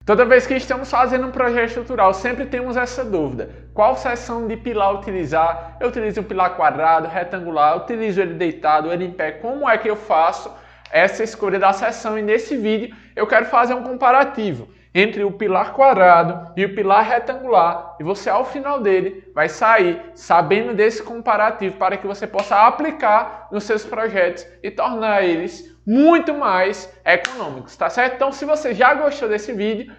Toda vez que estamos fazendo um projeto estrutural, sempre temos essa dúvida. Qual seção de pilar utilizar? Eu utilizo o pilar quadrado, retangular, eu utilizo ele deitado, ele em pé. Como é que eu faço essa escolha da seção? E nesse vídeo eu quero fazer um comparativo entre o pilar quadrado e o pilar retangular. E você, ao final dele, vai sair sabendo desse comparativo para que você possa aplicar nos seus projetos e tornar eles muito mais econômicos, tá certo? Então, se você já gostou desse vídeo,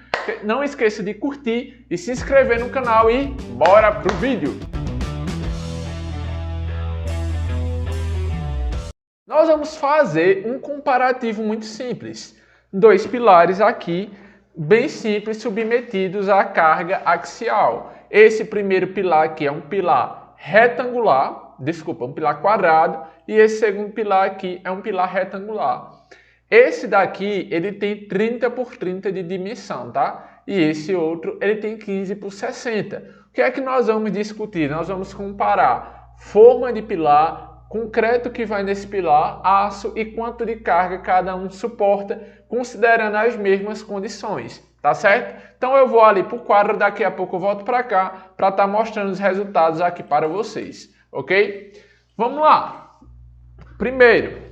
não esqueça de curtir e se inscrever no canal e bora pro vídeo! Nós vamos fazer um comparativo muito simples. Dois pilares aqui, bem simples, submetidos à carga axial. Esse primeiro pilar aqui é um pilar retangular, um pilar quadrado, e esse segundo pilar aqui é um pilar retangular. Esse daqui, ele tem 30 por 30 de dimensão, tá? E esse outro, ele tem 15 por 60. O que é que nós vamos discutir? Nós vamos comparar forma de pilar, concreto que vai nesse pilar, aço e quanto de carga cada um suporta, considerando as mesmas condições, tá certo? Então eu vou ali para o quadro, daqui a pouco eu volto para cá, para estar mostrando os resultados aqui para vocês, ok? Vamos lá! Primeiro,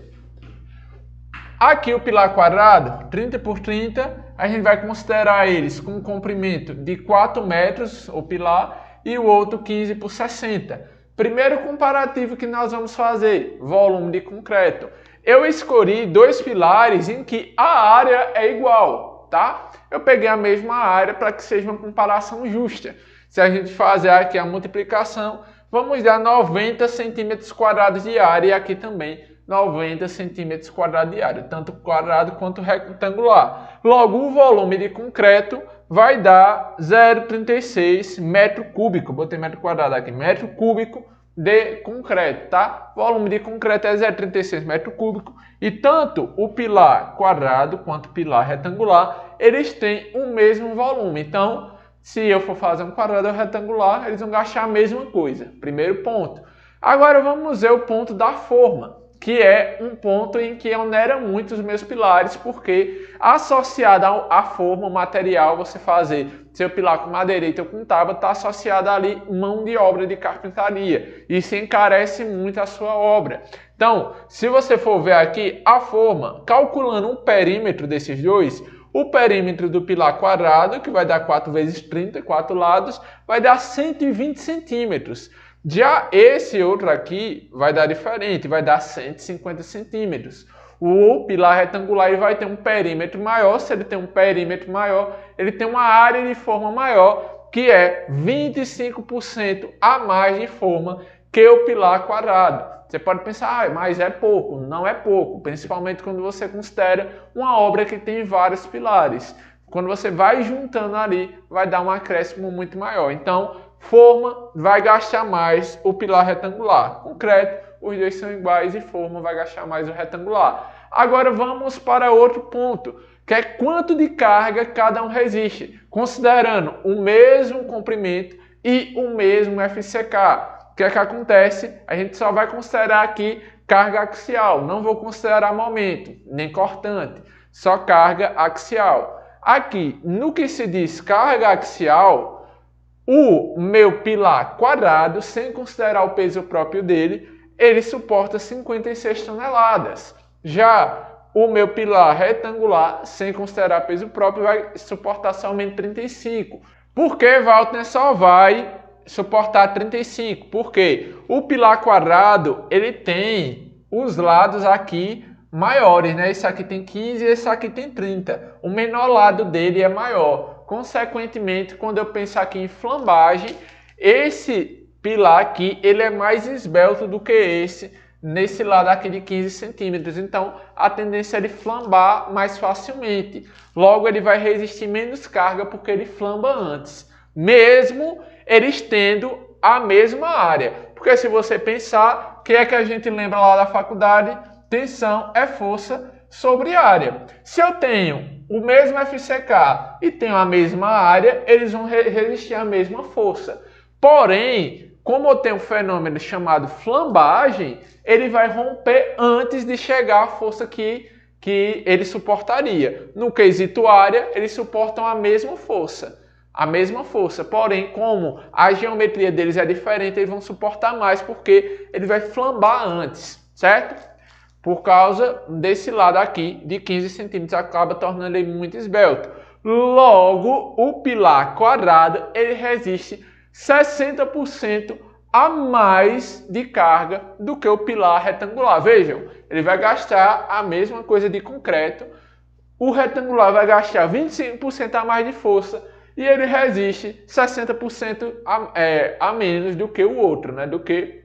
aqui o pilar quadrado, 30 por 30, a gente vai considerar eles com um comprimento de 4 metros, o pilar, e o outro 15 por 60. Primeiro comparativo que nós vamos fazer, volume de concreto. Eu escolhi dois pilares em que a área é igual, tá? Eu peguei a mesma área para que seja uma comparação justa. Se a gente fazer aqui a multiplicação, vamos dar 90 centímetros quadrados de área e aqui também 90 centímetros quadrados de área, tanto quadrado quanto retangular. Logo, o volume de concreto vai dar 0,36 metro cúbico. Botei metro quadrado aqui, metro cúbico de concreto, tá? Volume de concreto é 0,36 metro cúbico e tanto o pilar quadrado quanto o pilar retangular, eles têm o mesmo volume. Então, se eu for fazer um quadrado ou retangular, eles vão gastar a mesma coisa. Primeiro ponto. Agora vamos ver o ponto da forma, que é um ponto em que onera muito os meus pilares, porque associado à forma, o material, você fazer seu pilar com madeirite ou com tábua, está associado ali mão de obra de carpintaria. Isso encarece muito a sua obra. Então, se você for ver aqui a forma, calculando o perímetro desses dois, o perímetro do pilar quadrado, que vai dar 4 vezes 30, 4 lados, vai dar 120 centímetros. Já esse outro aqui vai dar diferente, vai dar 150 centímetros. O pilar retangular ele vai ter um perímetro maior. Se ele tem um perímetro maior, ele tem uma área de forma maior, que é 25% a mais de forma que o pilar quadrado. Você pode pensar, mas é pouco. Não é pouco, principalmente quando você considera uma obra que tem vários pilares. Quando você vai juntando ali, vai dar um acréscimo muito maior. Então, forma vai gastar mais o pilar retangular. Concreto, os dois são iguais e forma vai gastar mais o retangular. Agora vamos para outro ponto, que é quanto de carga cada um resiste, considerando o mesmo comprimento e o mesmo FCK. O que é que acontece? A gente só vai considerar aqui carga axial, não vou considerar momento, nem cortante, só carga axial. Aqui, no que se diz carga axial, o meu pilar quadrado, sem considerar o peso próprio dele, ele suporta 56 toneladas. Já o meu pilar retangular, sem considerar peso próprio, vai suportar somente 35. Por que, Walter, só vai suportar 35? Porque o pilar quadrado, ele tem os lados aqui maiores, né? Esse aqui tem 15 e esse aqui tem 30. O menor lado dele é maior. Consequentemente, quando eu pensar aqui em flambagem, esse pilar aqui, ele é mais esbelto do que esse, nesse lado aqui de 15 centímetros. Então, a tendência é ele flambar mais facilmente. Logo, ele vai resistir menos carga porque ele flamba antes, mesmo eles tendo a mesma área. Porque se você pensar, o que é que a gente lembra lá da faculdade? Tensão é força sobre área. Se eu tenho o mesmo FCK e tenho a mesma área, eles vão resistir à mesma força. Porém, como eu tenho um fenômeno chamado flambagem, ele vai romper antes de chegar à força que que ele suportaria. No quesito área, eles suportam a mesma força. A mesma força, porém, como a geometria deles é diferente, eles vão suportar mais porque ele vai flambar antes, certo? Por causa desse lado aqui de 15 centímetros, acaba tornando ele muito esbelto. Logo, o pilar quadrado, ele resiste 60% a mais de carga do que o pilar retangular. Vejam, ele vai gastar a mesma coisa de concreto, o retangular vai gastar 25% a mais de força e ele resiste 60% a menos do que o outro, né? Do que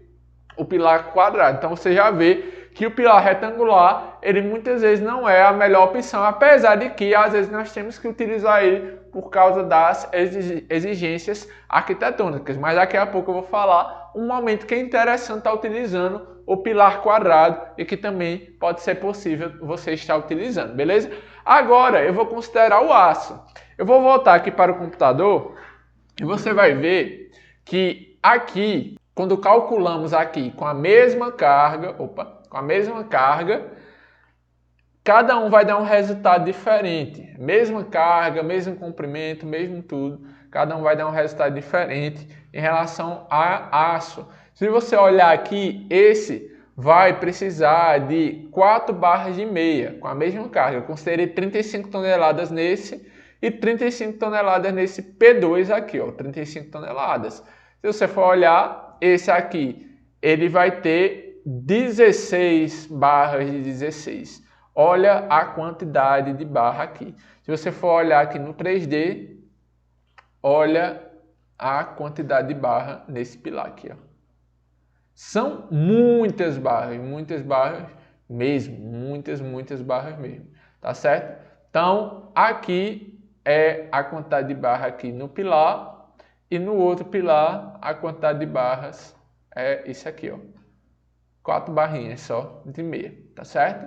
o pilar quadrado. Então você já vê que o pilar retangular, ele muitas vezes não é a melhor opção, apesar de que às vezes nós temos que utilizar ele por causa das exigências arquitetônicas. Mas daqui a pouco eu vou falar um momento que é interessante estar utilizando o pilar quadrado e que também pode ser possível você estar utilizando, beleza? Agora eu vou considerar o aço. Eu vou voltar aqui para o computador e você vai ver que aqui, quando calculamos aqui com a mesma carga, cada um vai dar um resultado diferente. Mesma carga, mesmo comprimento, mesmo tudo, cada um vai dar um resultado diferente em relação a aço. Se você olhar aqui, esse vai precisar de 4 barras de meia com a mesma carga. Eu considerei 35 toneladas nesse e 35 toneladas nesse P2 aqui, ó, 35 toneladas. Se você for olhar, esse aqui, ele vai ter 16 barras de 16. Olha a quantidade de barra aqui. Se você for olhar aqui no 3D, olha a quantidade de barra nesse pilar aqui, ó. São muitas barras mesmo, muitas barras mesmo, tá certo? Então, aqui é a quantidade de barra aqui no pilar e no outro pilar a quantidade de barras é isso aqui, ó. 4 barrinhas só de meia, tá certo?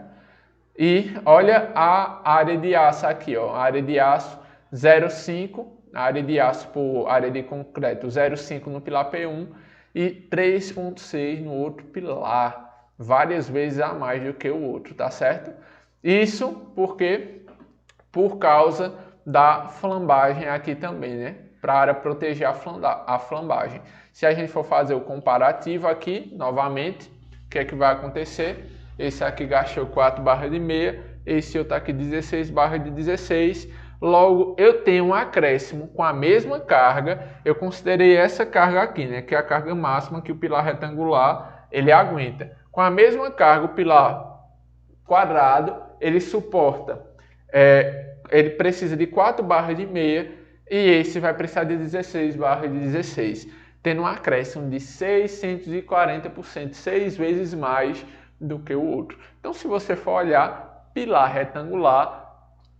E olha a área de aço aqui, ó, a área de aço 0,5, a área de aço por área de concreto 0,5 no pilar P1 e 3,6 no outro pilar, várias vezes a mais do que o outro, tá certo? Isso porque por causa da flambagem aqui também, né? Para proteger a flambagem. Se a gente for fazer o comparativo aqui, novamente, o que é que vai acontecer? Esse aqui gastou 4 barras de meia, esse outro aqui 16 barras de 16. Logo, eu tenho um acréscimo com a mesma carga. Eu considerei essa carga aqui, né, que é a carga máxima que o pilar retangular ele aguenta. Com a mesma carga, o pilar quadrado, ele suporta, ele precisa de 4 barras de meia e esse vai precisar de 16 barras de 16, tendo um acréscimo de 640%, 6 vezes mais do que o outro. Então, se você for olhar, pilar retangular,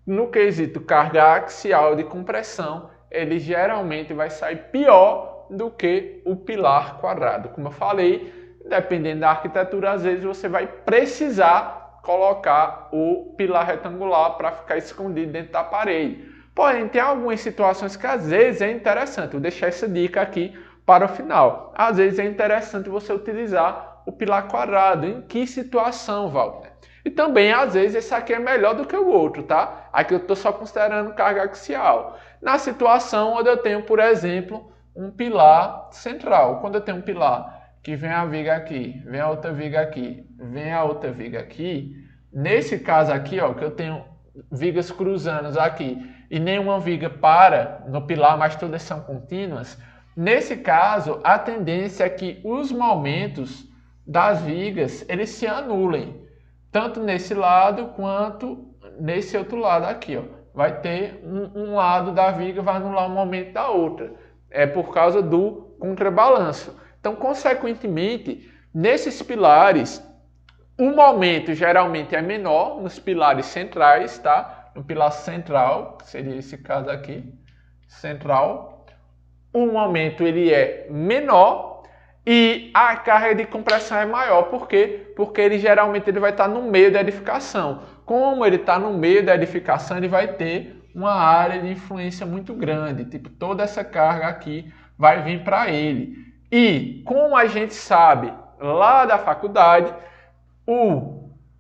no quesito carga axial de compressão, ele geralmente vai sair pior do que o pilar quadrado. Como eu falei, dependendo da arquitetura, às vezes você vai precisar colocar o pilar retangular para ficar escondido dentro da parede. Porém, tem algumas situações que às vezes é interessante. Vou deixar essa dica aqui para o final. Às vezes é interessante você utilizar o pilar quadrado. Em que situação, Walter? E também, às vezes, esse aqui é melhor do que o outro, tá? Aqui eu estou só considerando carga axial. Na situação onde eu tenho, por exemplo, um pilar central. Quando eu tenho um pilar que vem a viga aqui, vem a outra viga aqui, vem a outra viga aqui, nesse caso aqui, ó, que eu tenho vigas cruzando aqui e nenhuma viga para no pilar, mas todas são contínuas, nesse caso, a tendência é que os momentos das vigas, eles se anulem. Tanto nesse lado quanto nesse outro lado aqui, ó. Vai ter um lado da viga vai anular o momento da outra. É por causa do contrabalanço. Então, consequentemente, nesses pilares, o momento geralmente é menor nos pilares centrais, tá? No pilar central, que seria esse caso aqui, central, o momento ele é menor. E a carga de compressão é maior, por quê? Porque ele geralmente vai estar no meio da edificação. Como ele está no meio da edificação, ele vai ter uma área de influência muito grande. Tipo, toda essa carga aqui vai vir para ele. E, como a gente sabe lá da faculdade,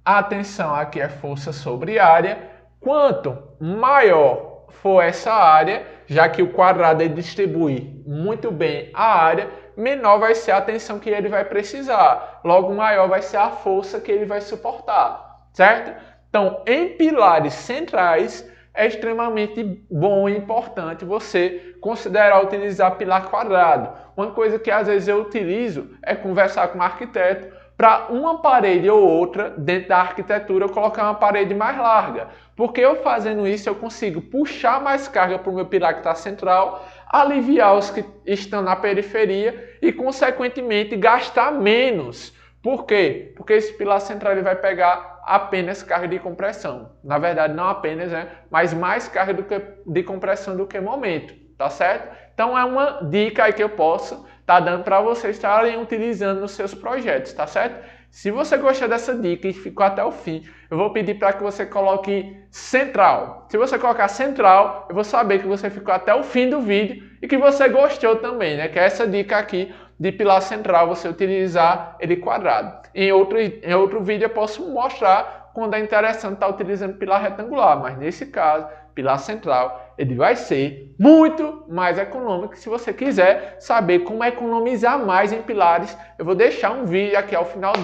a tensão aqui é força sobre área. Quanto maior for essa área, já que o quadrado ele distribui muito bem a área, menor vai ser a tensão que ele vai precisar. Logo, maior vai ser a força que ele vai suportar, certo? Então, em pilares centrais, é extremamente bom e importante você considerar utilizar pilar quadrado. Uma coisa que às vezes eu utilizo é conversar com o arquiteto para uma parede ou outra dentro da arquitetura eu colocar uma parede mais larga. Porque eu fazendo isso eu consigo puxar mais carga para o meu pilar que está central, aliviar os que estão na periferia e consequentemente gastar menos. Por quê? Porque esse pilar central ele vai pegar apenas carga de compressão. Na verdade não apenas, né? Mas mais carga de compressão do que momento, tá certo? Então é uma dica aí que eu posso estar dando para vocês estarem utilizando nos seus projetos, tá certo? Se você gostou dessa dica e ficou até o fim, eu vou pedir para que você coloque central. Se você colocar central, eu vou saber que você ficou até o fim do vídeo e que você gostou também, né? Que é essa dica aqui de pilar central, você utilizar ele quadrado. Em outro vídeo eu posso mostrar quando é interessante estar utilizando pilar retangular, mas nesse caso, pilar central, ele vai ser muito mais econômico. Se você quiser saber como economizar mais em pilares, eu vou deixar um vídeo aqui ao final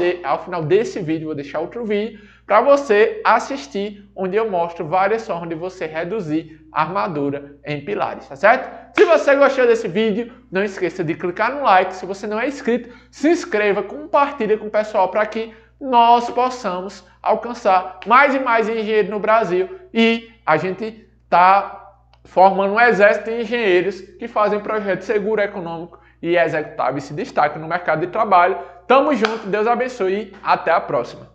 desse vídeo, vou deixar outro vídeo para você assistir, onde eu mostro várias formas de você reduzir a armadura em pilares, tá certo? Se você gostou desse vídeo, não esqueça de clicar no like. Se você não é inscrito, se inscreva, compartilhe com o pessoal para que nós possamos alcançar mais e mais engenheiros no Brasil e a gente está formando um exército de engenheiros que fazem projetos seguros, econômicos e executáveis e se destacam no mercado de trabalho. Tamo junto, Deus abençoe e até a próxima.